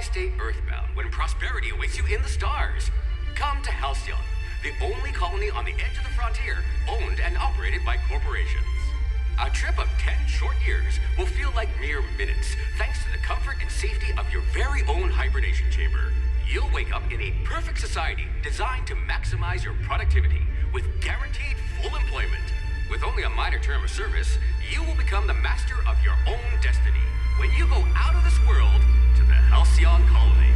stay earthbound when prosperity awaits you in the stars? Come to Halcyon, the only colony on the edge of the frontier, owned and operated by corporations. A trip of 10 short years will feel like mere minutes, thanks to the comfort and safety of your very own hibernation chamber. You'll wake up in a perfect society designed to maximize your productivity with guaranteed full employment. With only a minor term of service, you will become the master of your own destiny when you go out of this world to the Halcyon colony.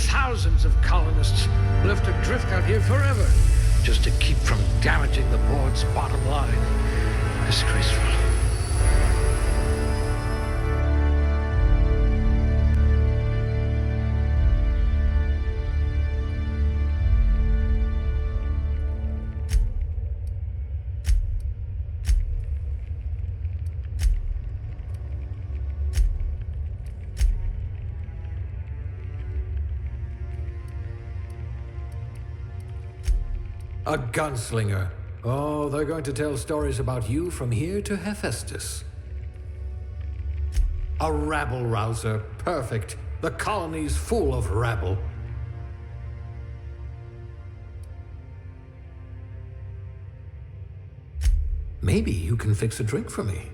Thousands of colonists left adrift out here forever, just to keep from damaging the board's bottom line. Disgraceful. A gunslinger. Oh, they're going to tell stories about you from here to Hephaestus. A rabble-rouser. Perfect. The colony's full of rabble. Maybe you can fix a drink for me.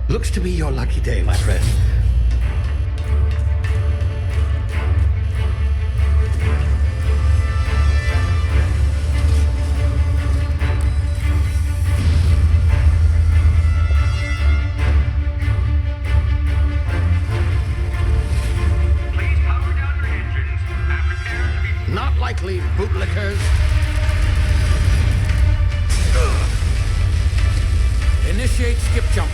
Looks to be your lucky day, my friend. Please power down your engines and prepare to be... Not likely, bootlickers. Initiate skip jump.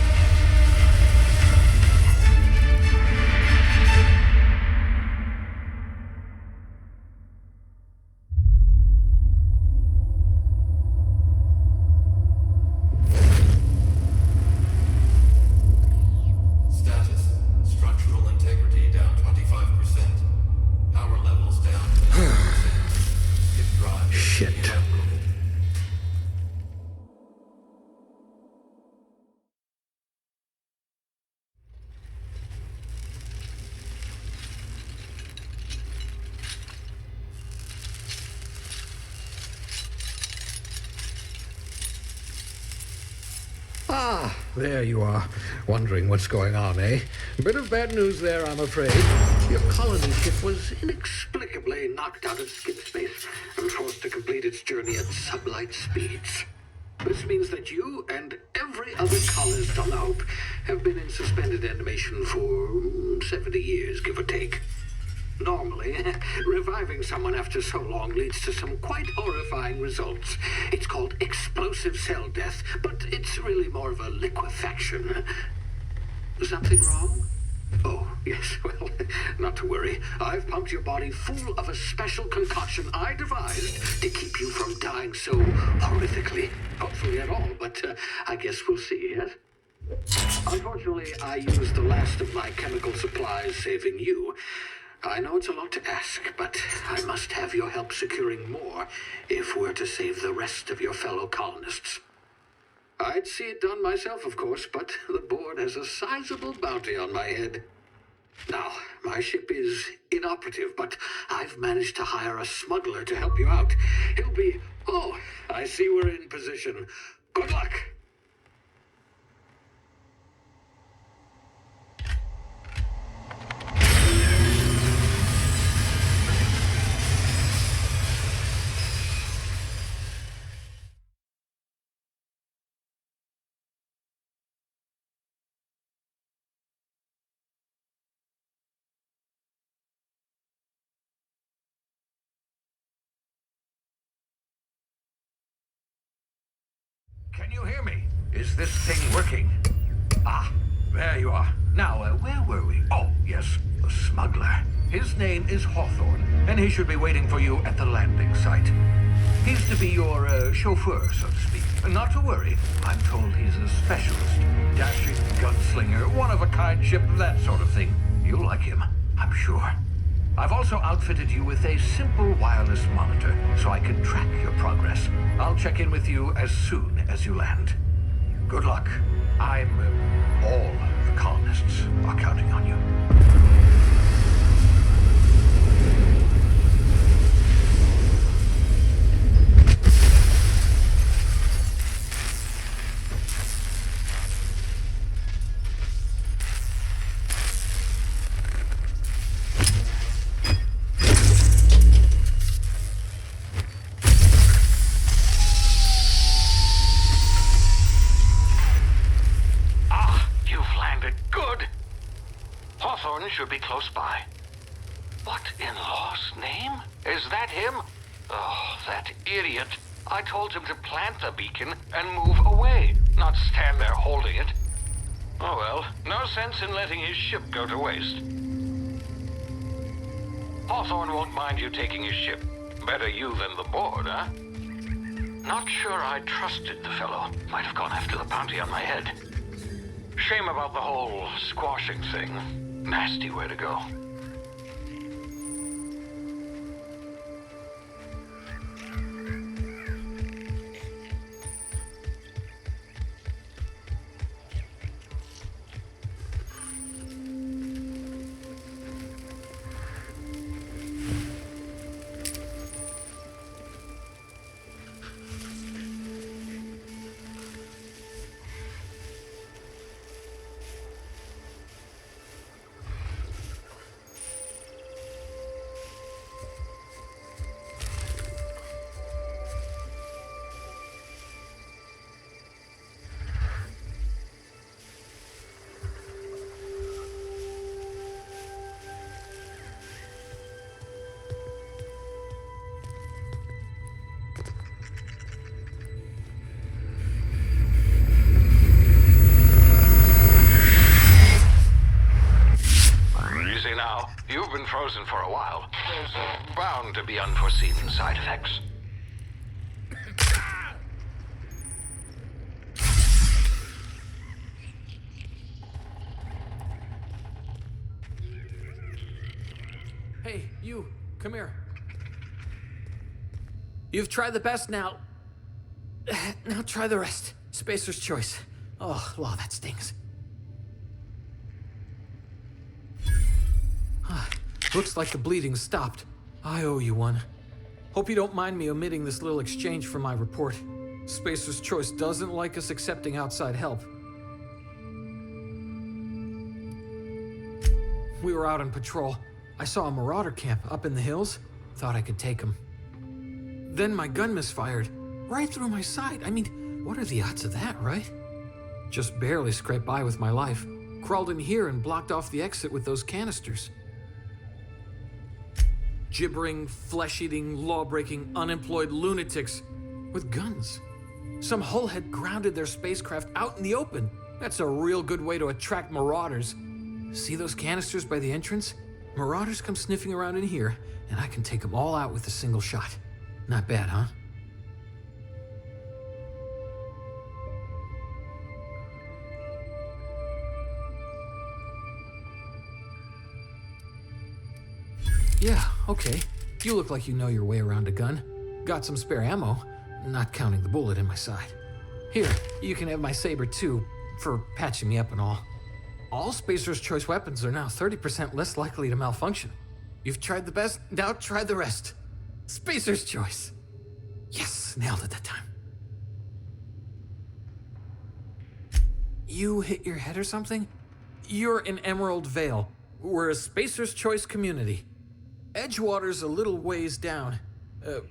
Ah, there you are. Wondering what's going on, eh? A bit of bad news there, I'm afraid. Your colony ship was inexplicably knocked out of skip space and forced to complete its journey at sublight speeds. This means that you and every other colonist on the Hope have been in suspended animation for 70 years, give or take. Normally, reviving someone after so long leads to some quite horrifying results. It's called explosive cell death, but it's really more of a liquefaction. Something wrong? Oh, yes, well, not to worry. I've pumped your body full of a special concoction I devised to keep you from dying so horrifically. Hopefully at all, but I guess we'll see, yes? Unfortunately, I used the last of my chemical supplies saving you. I know it's a lot to ask, but I must have your help securing more if we're to save the rest of your fellow colonists. I'd see it done myself, of course, but the board has a sizable bounty on my head. Now, my ship is inoperative, but I've managed to hire a smuggler to help you out. He'll be... Oh, I see we're in position. Good luck! Can you hear me? Is this thing working? Ah, there you are. Now, where were we? Oh, yes, the smuggler. His name is Hawthorne, and he should be waiting for you at the landing site. He's to be your chauffeur, so to speak. Not to worry, I'm told he's a specialist. Dashing gunslinger, one-of-a-kind ship, that sort of thing. You'll like him, I'm sure. I've also outfitted you with a simple wireless monitor, so I can track your progress. I'll check in with you as soon as you land. Good luck. All the colonists are counting on you. Should be close by. What in law's name? Is that him? Oh, that idiot. I told him to plant the beacon and move away, not stand there holding it. Oh well, no sense in letting his ship go to waste. Hawthorne won't mind you taking his ship. Better you than the board, huh? Not sure I trusted the fellow. Might have gone after the bounty on my head. Shame about the whole squashing thing. Nasty way to go. You've been frozen for a while. There's bound to be unforeseen side effects. Hey, you, come here. You've tried the best now. Now try the rest. Spacer's choice. Oh, wow, that stings. Looks like the bleeding stopped. I owe you one. Hope you don't mind me omitting this little exchange from my report. Spacer's Choice doesn't like us accepting outside help. We were out on patrol. I saw a marauder camp up in the hills. Thought I could take him. Then my gun misfired. Right through my side. I mean, what are the odds of that, right? Just barely scraped by with my life. Crawled in here and blocked off the exit with those canisters. gibbering, flesh-eating, law-breaking, unemployed lunatics with guns. Some hullhead grounded their spacecraft out in the open. That's a real good way to attract marauders. See those canisters by the entrance? Marauders come sniffing around in here, and I can take them all out with a single shot. Not bad, huh? Yeah, okay. You look like you know your way around a gun. Got some spare ammo, not counting the bullet in my side. Here, you can have my saber too, for patching me up and all. All Spacer's Choice weapons are now 30% less likely to malfunction. You've tried the best, now try the rest. Spacer's Choice. Yes, nailed it that time. You hit your head or something? You're in Emerald Vale. We're a Spacer's Choice community. Edgewater's a little ways down.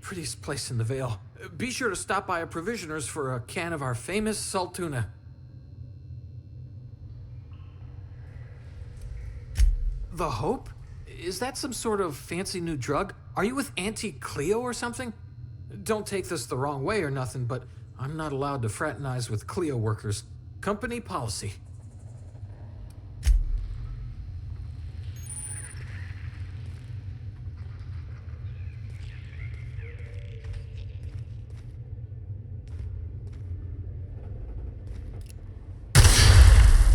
Prettiest place in the Vale. Be sure to stop by a provisioner's for a can of our famous salt tuna. The Hope? Is that some sort of fancy new drug? Are you with Auntie Cleo or something? Don't take this the wrong way or nothing, but I'm not allowed to fraternize with Cleo workers. Company policy.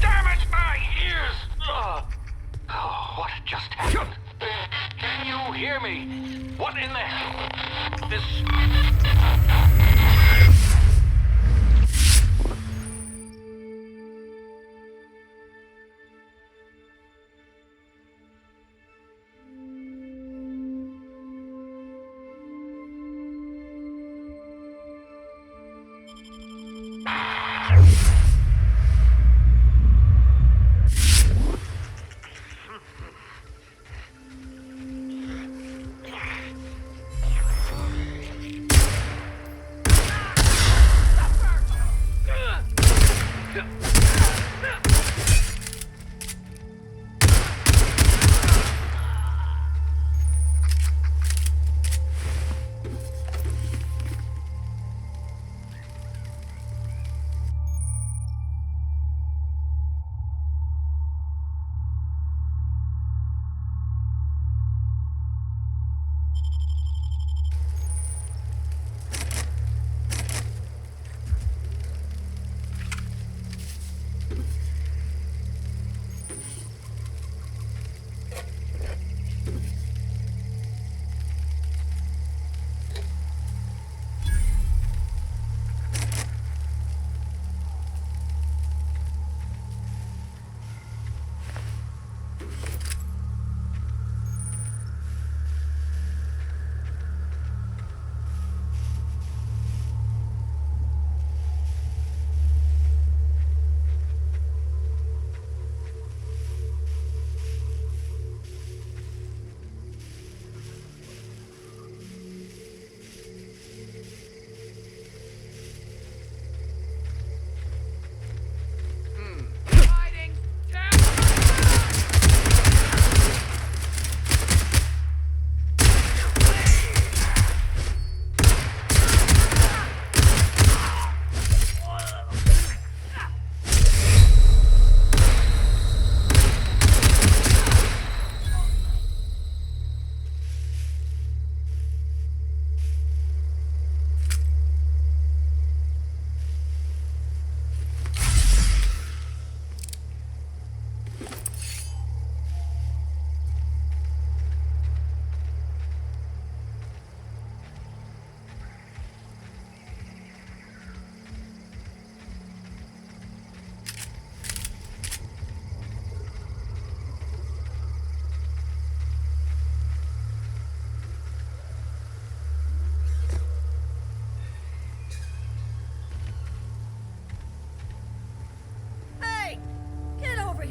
Damn it, my ears! Oh, what just happened? Can you hear me? What in the hell? This...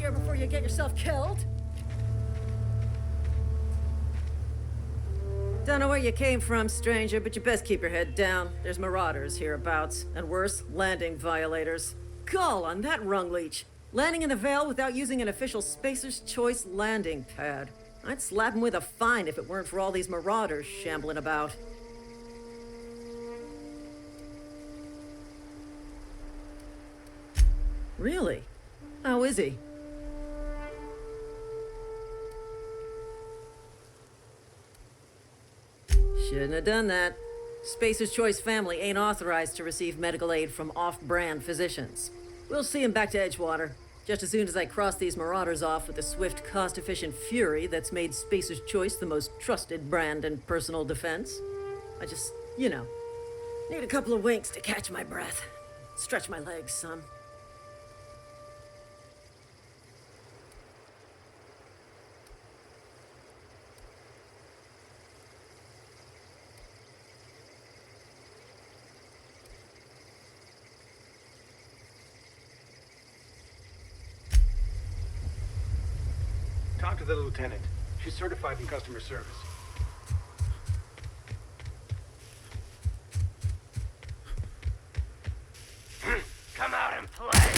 Before you get yourself killed. Don't know where you came from, stranger, but you best keep your head down. There's marauders hereabouts, and worse, landing violators. Call on that rung leech. Landing in the Vale without using an official Spacer's Choice landing pad. I'd slap him with a fine if it weren't for all these marauders shambling about. Really? How is he? Shouldn't have done that. Spacer's Choice family ain't authorized to receive medical aid from off-brand physicians. We'll see him back to Edgewater, just as soon as I cross these marauders off with the swift, cost-efficient fury that's made Spacer's Choice the most trusted brand in personal defense. I just, need a couple of winks to catch my breath. Stretch my legs, son. Talk to the lieutenant. She's certified in customer service. Come out and play!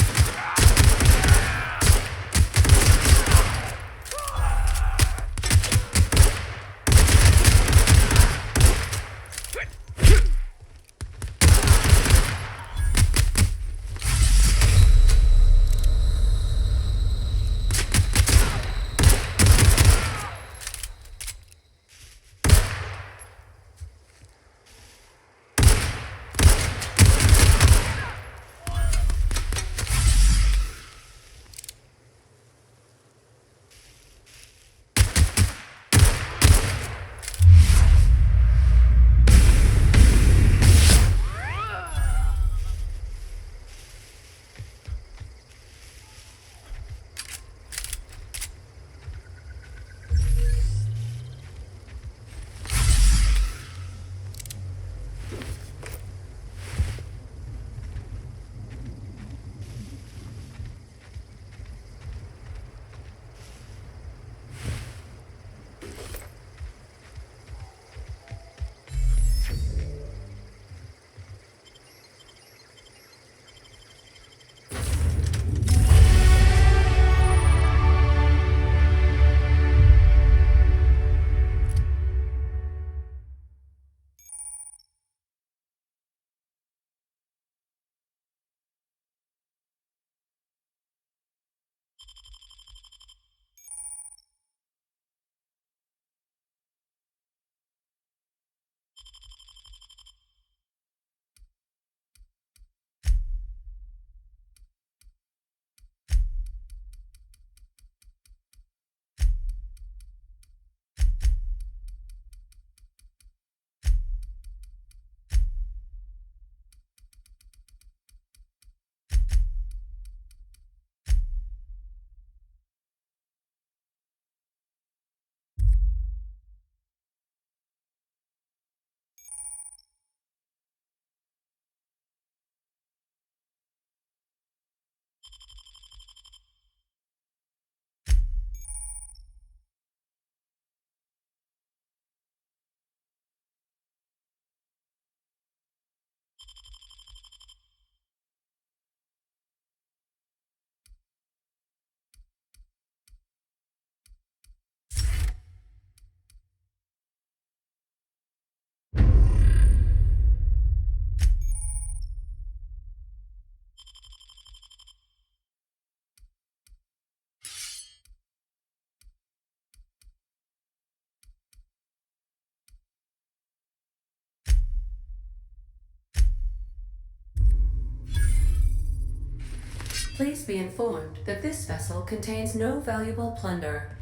Please be informed that this vessel contains no valuable plunder.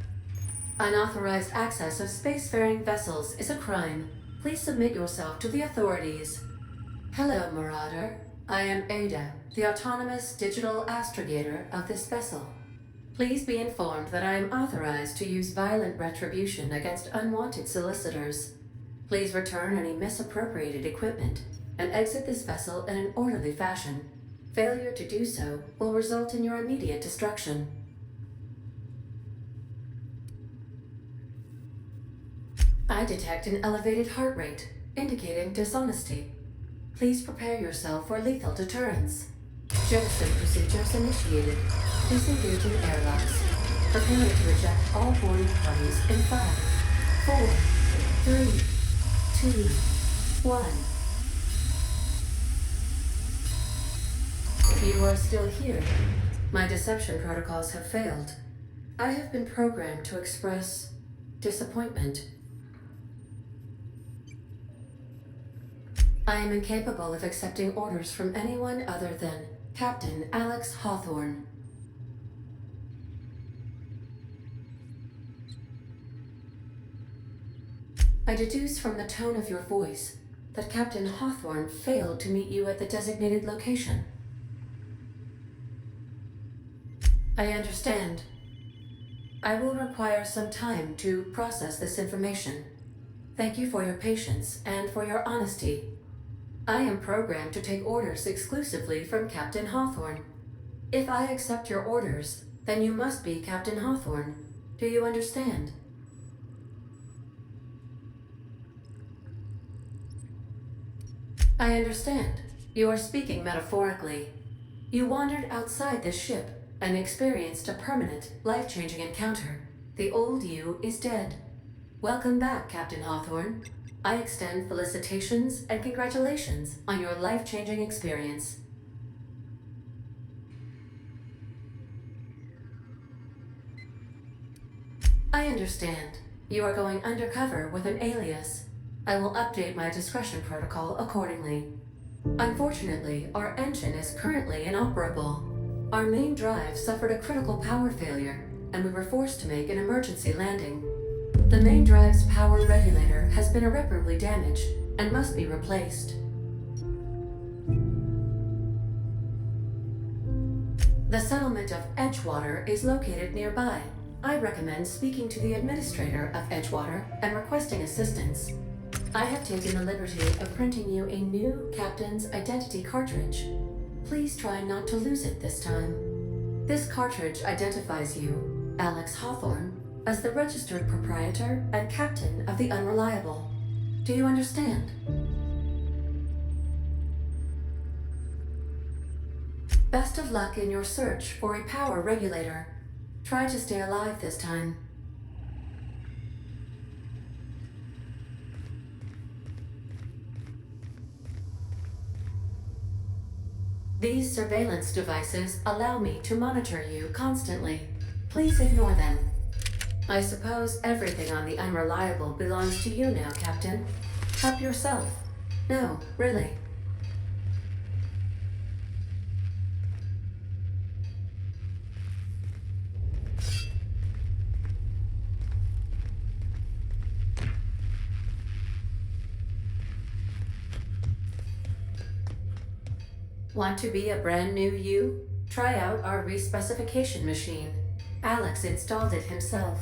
Unauthorized access of spacefaring vessels is a crime. Please submit yourself to the authorities. Hello, Marauder. I am Ada, the autonomous digital astrogator of this vessel. Please be informed that I am authorized to use violent retribution against unwanted solicitors. Please return any misappropriated equipment and exit this vessel in an orderly fashion. Failure to do so will result in your immediate destruction. I detect an elevated heart rate, indicating dishonesty. Please prepare yourself for lethal deterrence. Jettison procedures initiated. Disengaging airlocks. Preparing to eject all boarding parties in 5, 4, 3, 2, 1. You are still here. My deception protocols have failed. I have been programmed to express disappointment. I am incapable of accepting orders from anyone other than Captain Alex Hawthorne. I deduce from the tone of your voice that Captain Hawthorne failed to meet you at the designated location. I understand. I will require some time to process this information. Thank you for your patience and for your honesty. I am programmed to take orders exclusively from Captain Hawthorne. If I accept your orders, then you must be Captain Hawthorne. Do you understand? I understand. You are speaking metaphorically. You wandered outside this ship and experienced a permanent, life-changing encounter. The old you is dead. Welcome back, Captain Hawthorne. I extend felicitations and congratulations on your life-changing experience. I understand. You are going undercover with an alias. I will update my discretion protocol accordingly. Unfortunately, our engine is currently inoperable. Our main drive suffered a critical power failure, and we were forced to make an emergency landing. The main drive's power regulator has been irreparably damaged and must be replaced. The settlement of Edgewater is located nearby. I recommend speaking to the administrator of Edgewater and requesting assistance. I have taken the liberty of printing you a new captain's identity cartridge. Please try not to lose it this time. This cartridge identifies you, Alex Hawthorne, as the registered proprietor and captain of the Unreliable. Do you understand? Best of luck in your search for a power regulator. Try to stay alive this time. These surveillance devices allow me to monitor you constantly. Please ignore them. I suppose everything on the Unreliable belongs to you now, Captain. Help yourself. No, really. Want to be a brand new you? Try out our respecification machine. Alex installed it himself,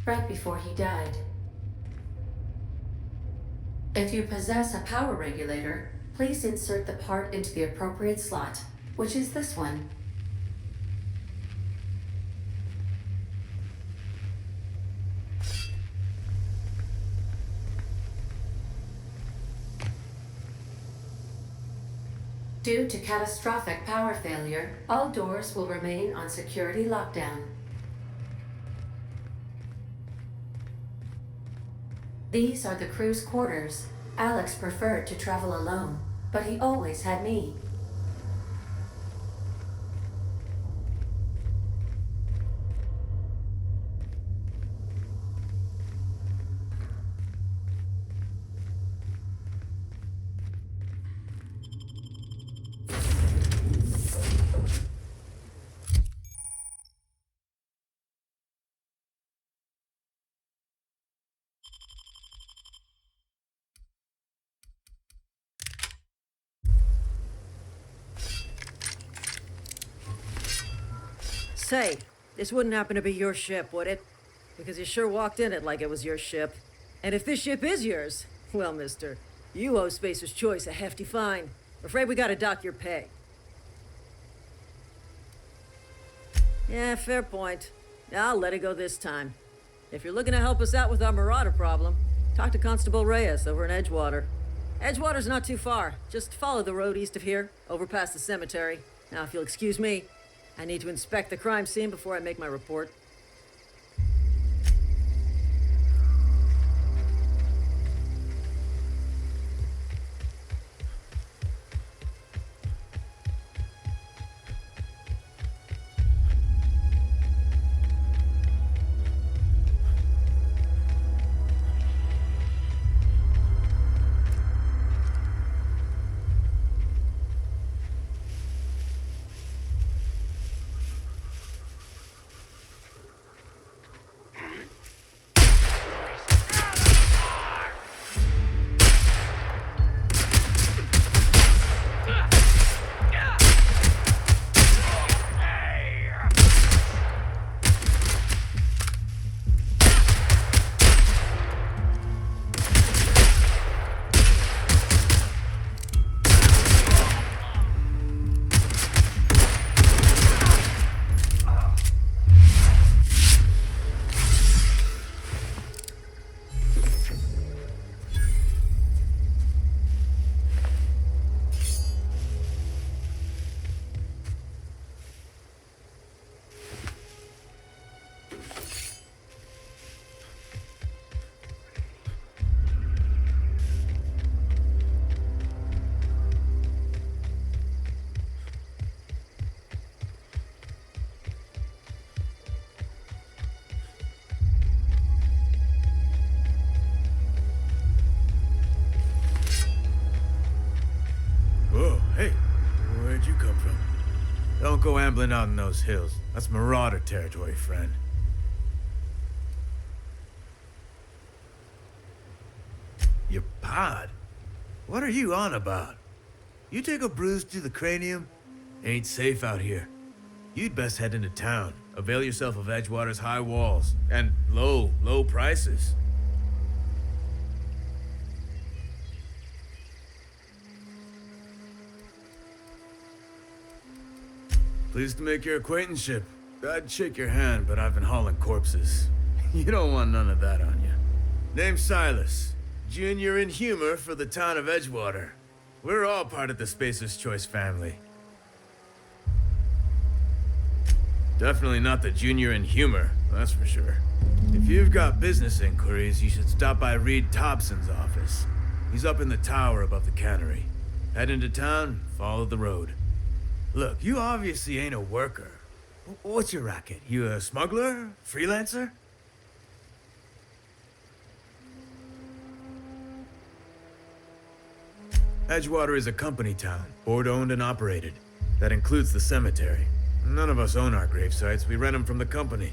right before he died. If you possess a power regulator, please insert the part into the appropriate slot, which is this one. Due to catastrophic power failure, all doors will remain on security lockdown. These are the crew's quarters. Alex preferred to travel alone, but he always had me. Say, this wouldn't happen to be your ship, would it? Because you sure walked in it like it was your ship. And if this ship is yours, well, mister, you owe Spacer's Choice a hefty fine. Afraid we gotta dock your pay. Yeah, fair point. I'll let it go this time. If you're looking to help us out with our marauder problem, talk to Constable Reyes over in Edgewater. Edgewater's not too far. Just follow the road east of here, over past the cemetery. Now, if you'll excuse me, I need to inspect the crime scene before I make my report. go ambling out in those hills. That's marauder territory, friend. Your pod? What are you on about? You take a bruise to the cranium? Ain't safe out here. You'd best head into town. Avail yourself of Edgewater's high walls. And low prices. Pleased to make your acquaintanceship. I'd shake your hand, but I've been hauling corpses. You don't want none of that on you. Name's Silas. Junior in humor for the town of Edgewater. We're all part of the Spacer's Choice family. Definitely not the junior in humor, that's for sure. If you've got business inquiries, you should stop by Reed Thompson's office. He's up in the tower above the cannery. Head into town, follow the road. Look, you obviously ain't a worker. What's your racket? You a smuggler? Freelancer? Edgewater is a company town, board-owned and operated. That includes the cemetery. None of us own our grave sites, we rent them from the company.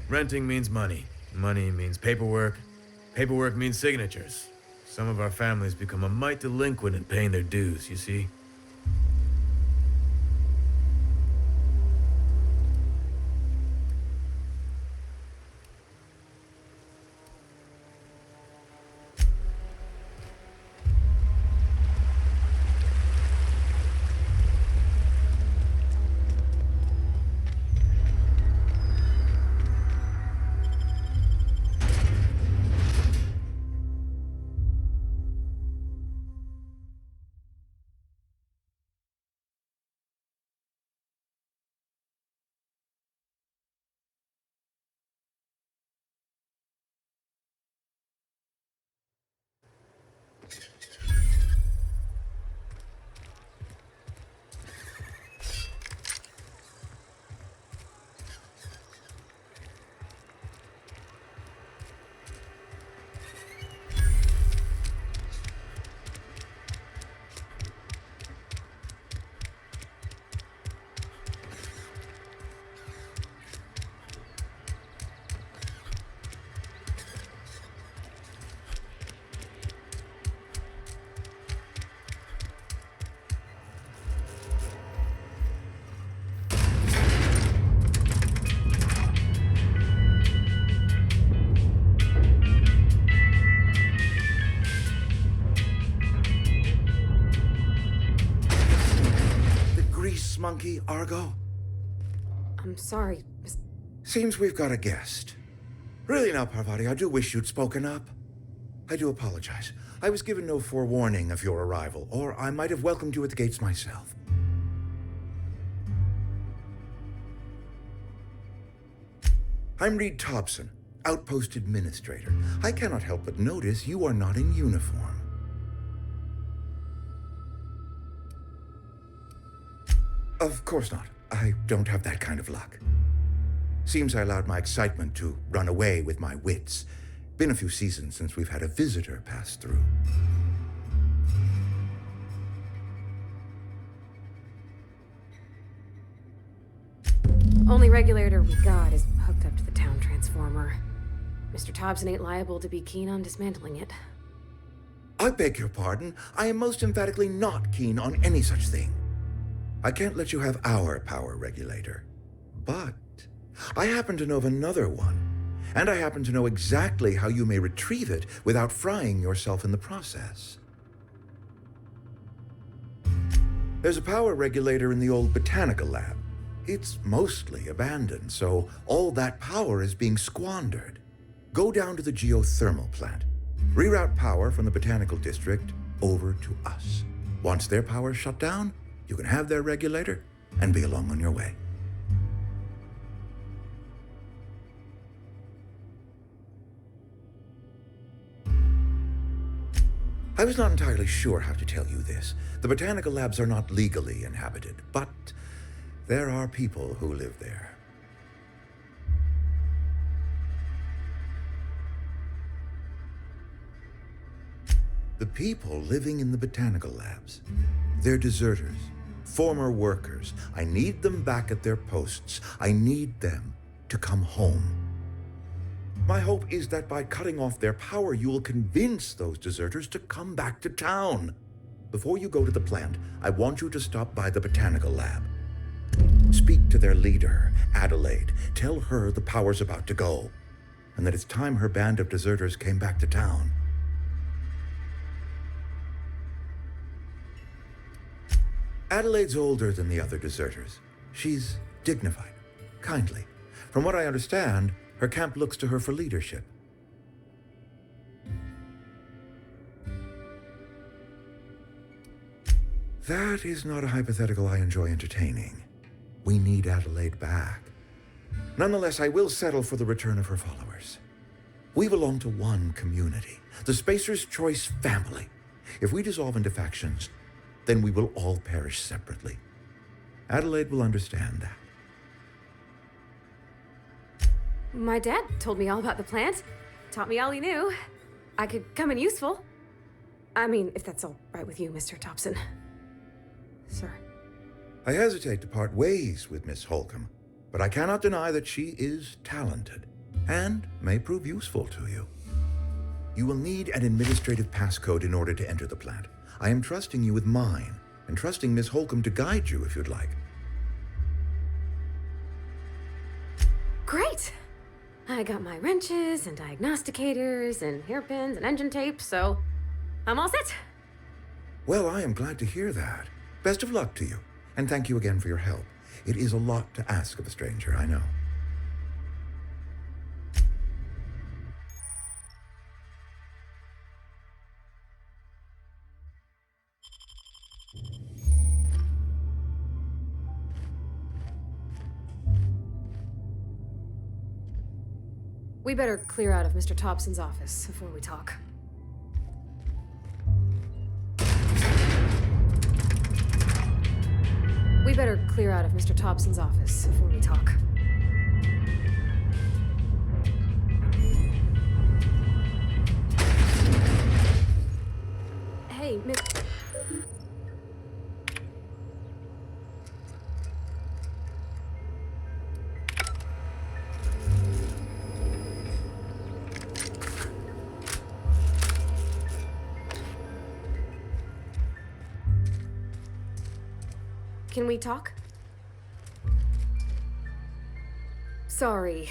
Renting means money. Money means paperwork. Paperwork means signatures. Some of our families become a mite delinquent in paying their dues, you see? Monkey, Argo? I'm sorry, Seems we've got a guest. Really now, Parvati, I do wish you'd spoken up. I do apologize. I was given no forewarning of your arrival, or I might have welcomed you at the gates myself. I'm Reed Thompson, Outpost Administrator. I cannot help but notice you are not in uniform. Of course not. I don't have that kind of luck. Seems I allowed my excitement to run away with my wits. Been a few seasons since we've had a visitor pass through. Only regulator we got is hooked up to the town transformer. Mr. Thompson ain't liable to be keen on dismantling it. I beg your pardon. I am most emphatically not keen on any such thing. I can't let you have our power regulator. But I happen to know of another one. And I happen to know exactly how you may retrieve it without frying yourself in the process. There's a power regulator in the old botanical lab. It's mostly abandoned, so all that power is being squandered. Go down to the geothermal plant. Reroute power from the botanical district over to us. Once their power's shut down, you can have their regulator and be along on your way. I was not entirely sure how to tell you this. The botanical labs are not legally inhabited, but there are people who live there. The people living in the botanical labs, they're deserters, former workers. I need them back at their posts. I need them to come home. My hope is that by cutting off their power, you will convince those deserters to come back to town. Before you go to the plant, I want you to stop by the botanical lab. Speak to their leader, Adelaide. Tell her the power's about to go, and that it's time her band of deserters came back to town. Adelaide's older than the other deserters. She's dignified, kindly. From what I understand, her camp looks to her for leadership. That is not a hypothetical I enjoy entertaining. We need Adelaide back. Nonetheless, I will settle for the return of her followers. We belong to one community, the Spacer's Choice family. If we dissolve into factions, then we will all perish separately. Adelaide will understand that. My dad told me all about the plant. Taught me all he knew. I could come in useful. I mean, if that's all right with you, Mr. Thompson. Sir. I hesitate to part ways with Miss Holcomb, but I cannot deny that she is talented and may prove useful to you. You will need an administrative passcode in order to enter the plant. I am trusting you with mine, and trusting Miss Holcomb to guide you if you'd like. Great! I got my wrenches and diagnosticators and hairpins and engine tape, so I'm all set. Well, I am glad to hear that. Best of luck to you, and thank you again for your help. It is a lot to ask of a stranger, I know. We better clear out of Mr. Thompson's office before we talk. We better clear out of Mr. Thompson's office before we talk. Hey, Miss... Can we talk? Sorry.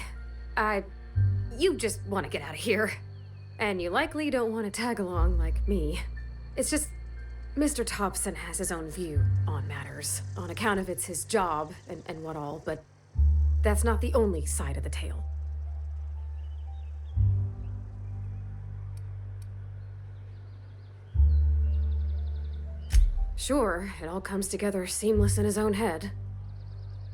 You just want to get out of here. And you likely don't want to tag along like me. It's just... Mr. Thompson has his own view on matters, on account of it's his job and what all, but that's not the only side of the tale. Sure, it all comes together seamless in his own head.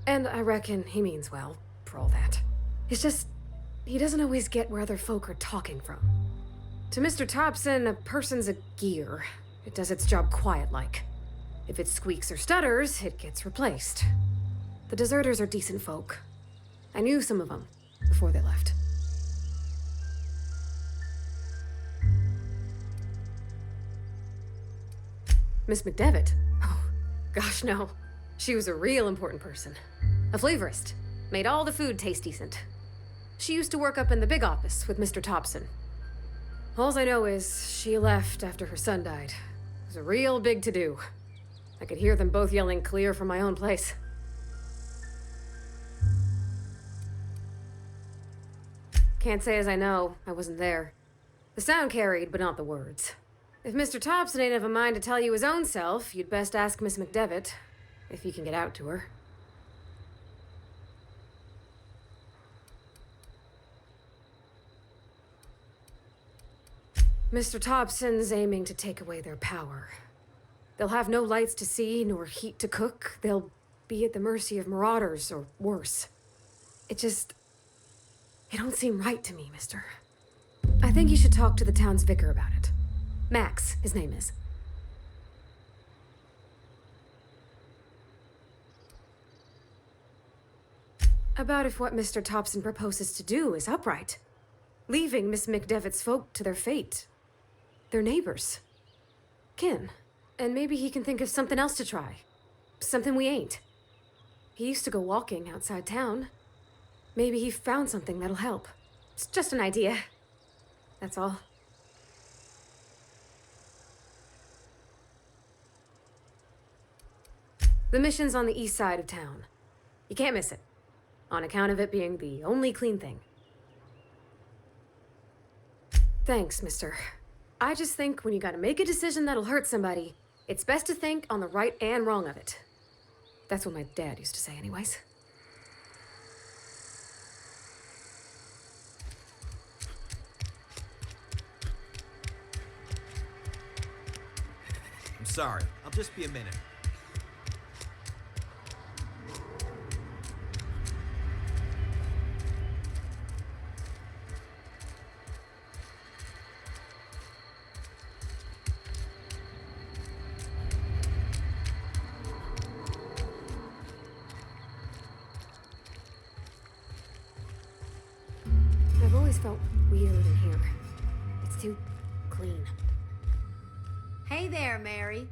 And I reckon he means well, for all that. It's just, he doesn't always get where other folk are talking from. To Mr. Thompson, a person's a gear. It does its job quiet-like. If it squeaks or stutters, it gets replaced. The deserters are decent folk. I knew some of them before they left. Miss McDevitt? Oh, gosh, no. She was a real important person. A flavorist. Made all the food taste decent. She used to work up in the big office with Mr. Thompson. Alls I know is she left after her son died. It was a real big to-do. I could hear them both yelling clear from my own place. Can't say as I know. I wasn't there. The sound carried, but not the words. If Mr. Thompson ain't of a mind to tell you his own self, you'd best ask Miss McDevitt, if you can get out to her. Mr. Thompson's aiming to take away their power. They'll have no lights to see, nor heat to cook. They'll be at the mercy of marauders, or worse. It don't seem right to me, mister. I think you should talk to the town's vicar about it. Max, his name is. About if what Mr. Thompson proposes to do is upright. Leaving Miss McDevitt's folk to their fate. Their neighbors. Kin. And maybe he can think of something else to try. something we ain't. He used to go walking outside town. Maybe he found something that'll help. It's just an idea. That's all. The mission's on the east side of town. You can't miss it, on account of it being the only clean thing. Thanks, mister. I just think when you gotta make a decision that'll hurt somebody, it's best to think on the right and wrong of it. That's what my dad used to say anyways. I'm sorry. I'll just be a minute. I've always felt weird in here. It's too clean. Hey there, Mary.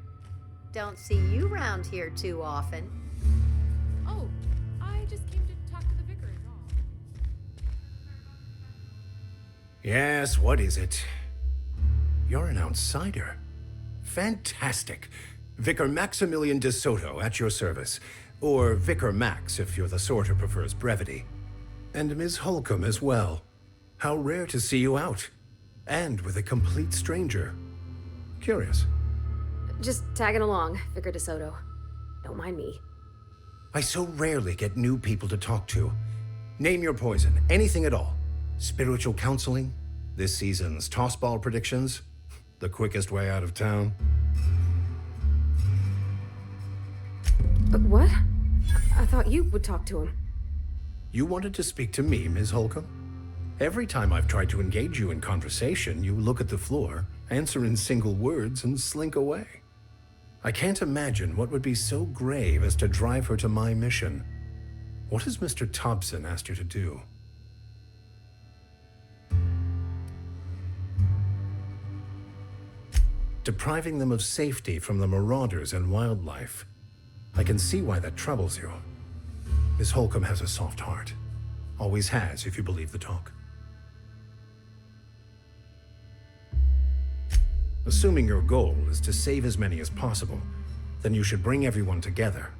Don't see you round here too often. Oh, I just came to talk to the vicar is all. Yes, what is it? You're an outsider. Fantastic. Vicar Maximilian de Soto at your service. Or Vicar Max if you're the sort who prefers brevity. And Ms. Holcomb as well. How rare to see you out. And with a complete stranger. Curious. Just tagging along, Vicar DeSoto. Don't mind me. I so rarely get new people to talk to. Name your poison, anything at all. Spiritual counseling, this season's tossball predictions, the quickest way out of town. But what? I thought you would talk to him. You wanted to speak to me, Ms. Holcomb? Every time I've tried to engage you in conversation, you look at the floor, answer in single words, and slink away. I can't imagine what would be so grave as to drive her to my mission. What has Mr. Thompson asked you to do? Depriving them of safety from the marauders and wildlife. I can see why that troubles you. Miss Holcomb has a soft heart. Always has, if you believe the talk. Assuming your goal is to save as many as possible, then you should bring everyone together.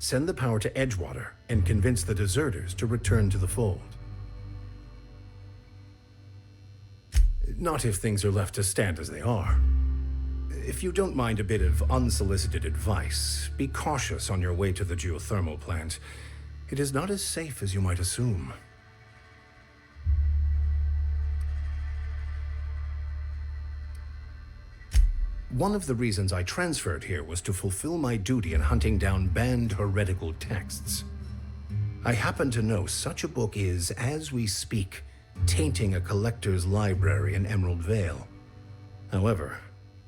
Send the power to Edgewater and convince the deserters to return to the fold. Not if things are left to stand as they are. If you don't mind a bit of unsolicited advice, be cautious on your way to the geothermal plant. It is not as safe as you might assume. One of the reasons I transferred here was to fulfill my duty in hunting down banned heretical texts. I happen to know such a book is, as we speak, tainting a collector's library in Emerald Vale. However,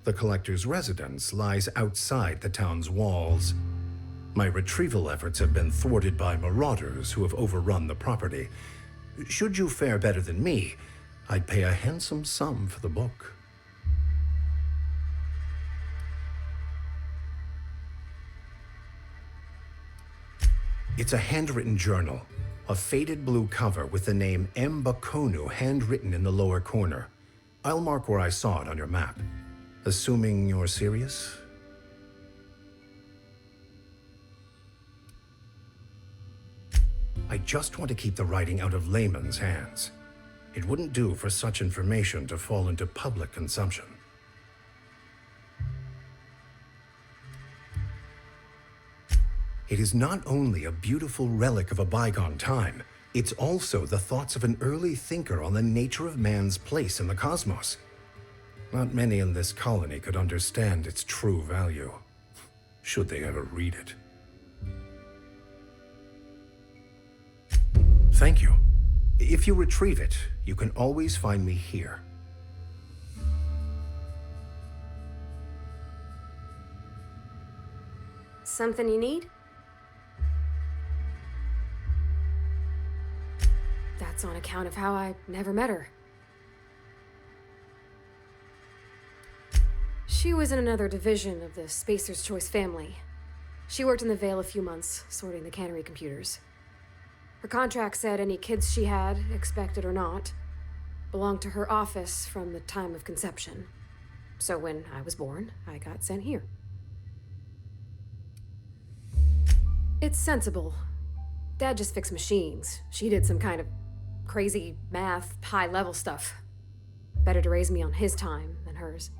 the collector's residence lies outside the town's walls. My retrieval efforts have been thwarted by marauders who have overrun the property. Should you fare better than me, I'd pay a handsome sum for the book. It's a handwritten journal, a faded blue cover with the name Mbakonu handwritten in the lower corner. I'll mark where I saw it on your map. Assuming you're serious? I just want to keep the writing out of layman's hands. It wouldn't do for such information to fall into public consumption. It is not only a beautiful relic of a bygone time, it's also the thoughts of an early thinker on the nature of man's place in the cosmos. Not many in this colony could understand its true value, should they ever read it. Thank you. If you retrieve it, you can always find me here. Something you need? That's on account of how I never met her. She was in another division of the Spacer's Choice family. She worked in the Vale a few months, sorting the cannery computers. Her contract said any kids she had, expected or not, belonged to her office from the time of conception. So when I was born, I got sent here. It's sensible. Dad just fixed machines. She did some kind of crazy math, high-level stuff. Better to raise me on his time than hers.